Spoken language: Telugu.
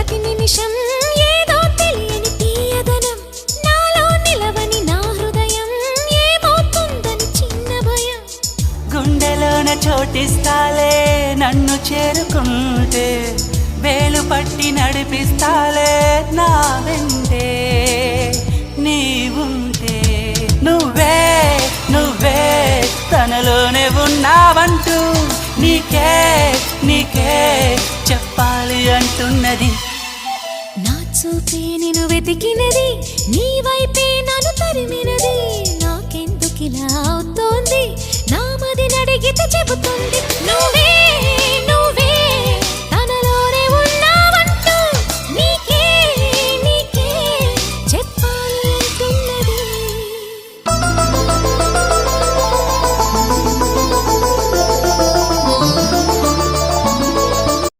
ప్రతి నిమిషం ఏదో తెలియని తీయదనం నాలో నిలవని నా హృదయం ఏమవుతుందని చిన్న భయం గుండెలోన చోటిస్తాలే నన్ను చేరుకుంటే వేలు పట్టి నడిపిస్తాలే నా వెంటే నీవుంటే నువ్వే నువ్వే తనలోనే ఉన్నావంటూ నీకే నీకే చెప్పాలి అంటున్నది నా చూపే నిన్ను వెతికినది నీ వైపే నన్ను తరిమినది నాకెందుకిలా అవుతోంది నా మది నడిగితే చెబుతుంది నువ్వే